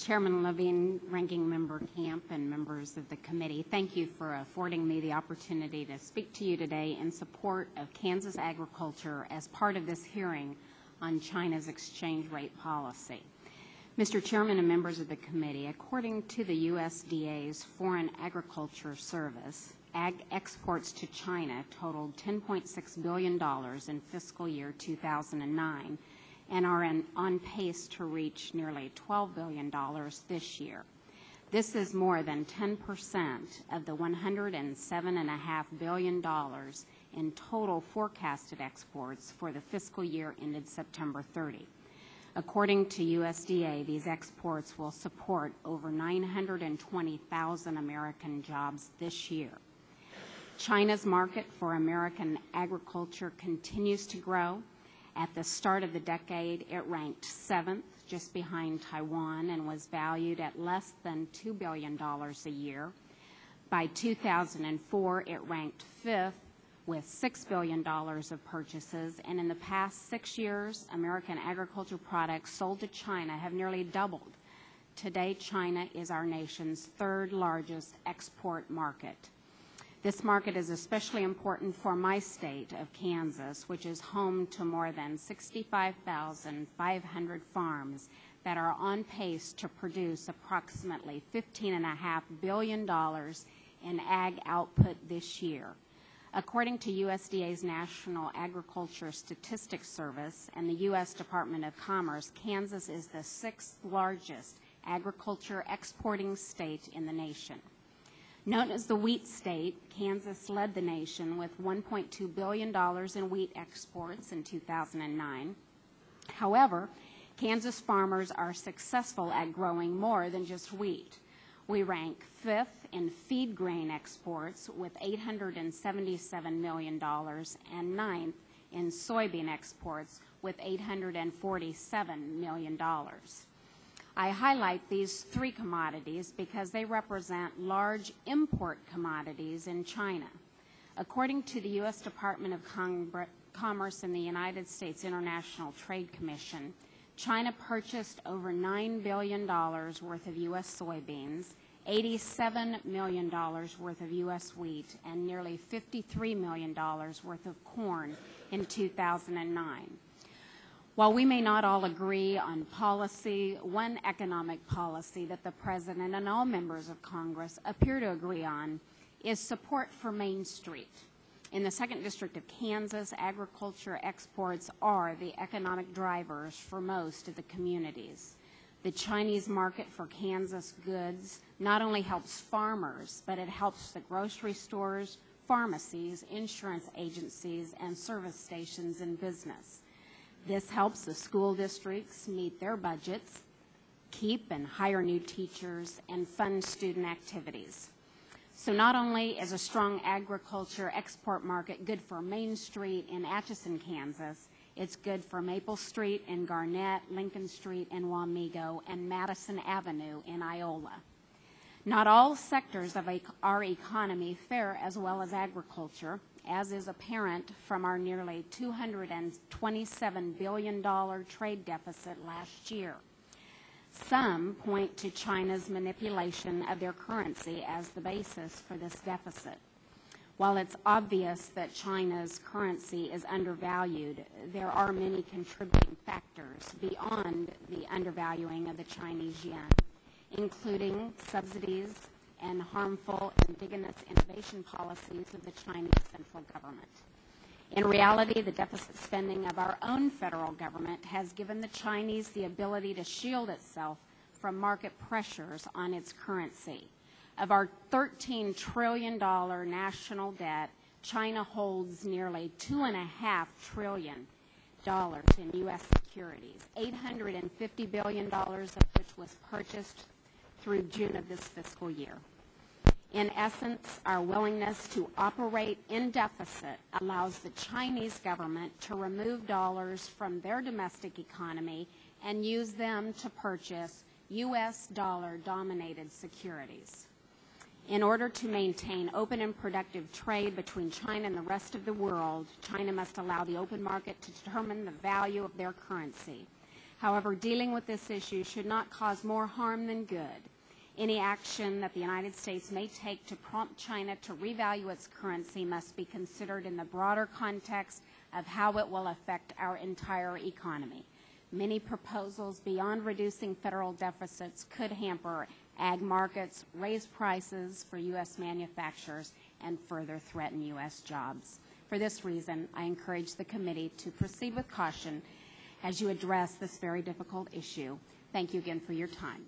Chairman Levine, Ranking Member Camp, and members of the committee, thank you for affording me the opportunity to speak to you today in support of Kansas agriculture as part of this hearing on China's exchange rate policy. Mr. Chairman and members of the committee, according to the USDA's Foreign Agriculture Service, ag exports to China totaled $10.6 billion in fiscal year 2009 and are on pace to reach nearly $12 billion this year. This is more than 10% of the $107.5 billion in total forecasted exports for the fiscal year ended September 30. According to USDA, these exports will support over 920,000 American jobs this year. China's market for American agriculture continues to grow. At the start of the decade, it ranked 7th, just behind Taiwan, and was valued at less than $2 billion a year. By 2004, it ranked 5th with $6 billion of purchases, and in the past 6 years, American agriculture products sold to China have nearly doubled. Today, China is our nation's 3rd largest export market. This market is especially important for my state of Kansas, which is home to more than 65,500 farms that are on pace to produce approximately $15.5 billion in ag output this year. According to USDA's National Agriculture Statistics Service and the U.S. Department of Commerce, Kansas is the 6th largest agriculture exporting state in the nation. Known as the wheat state, Kansas led the nation with $1.2 billion in wheat exports in 2009. However, Kansas farmers are successful at growing more than just wheat. We rank 5th in feed grain exports with $877 million and 9th in soybean exports with $847 million. I highlight these 3 commodities because they represent large import commodities in China. According to the U.S. Department of Commerce and the United States International Trade Commission, China purchased over $9 billion worth of U.S. soybeans, $87 million worth of U.S. wheat, and nearly $53 million worth of corn in 2009. While we may not all agree on policy, one economic policy that the President and all members of Congress appear to agree on is support for Main Street. In the 2nd District of Kansas, agriculture exports are the economic drivers for most of the communities. The Chinese market for Kansas goods not only helps farmers, but it helps the grocery stores, pharmacies, insurance agencies, and service stations in business. This helps the school districts meet their budgets, keep and hire new teachers, and fund student activities. So not only is a strong agriculture export market good for Main Street in Atchison, Kansas, it's good for Maple Street in Garnett, Lincoln Street in Wamego, and Madison Avenue in Iola. Not all sectors of our economy fare as well as agriculture, as is apparent from our nearly $227 billion trade deficit last year. Some point to China's manipulation of their currency as the basis for this deficit. While it's obvious that China's currency is undervalued, there are many contributing factors beyond the undervaluing of the Chinese yuan, including subsidies and harmful indigenous innovation policies of the Chinese central government. In reality, the deficit spending of our own federal government has given the Chinese the ability to shield itself from market pressures on its currency. Of our $13 trillion national debt, China holds nearly $2.5 trillion in U.S. securities, $850 billion of which was purchased through June of this fiscal year. In essence, our willingness to operate in deficit allows the Chinese government to remove dollars from their domestic economy and use them to purchase U.S. dollar-dominated securities. In order to maintain open and productive trade between China and the rest of the world, China must allow the open market to determine the value of their currency. However, dealing with this issue should not cause more harm than good. Any action that the United States may take to prompt China to revalue its currency must be considered in the broader context of how it will affect our entire economy. Many proposals beyond reducing federal deficits could hamper ag markets, raise prices for U.S. manufacturers, and further threaten U.S. jobs. For this reason, I encourage the committee to proceed with caution as you address this very difficult issue. Thank you again for your time.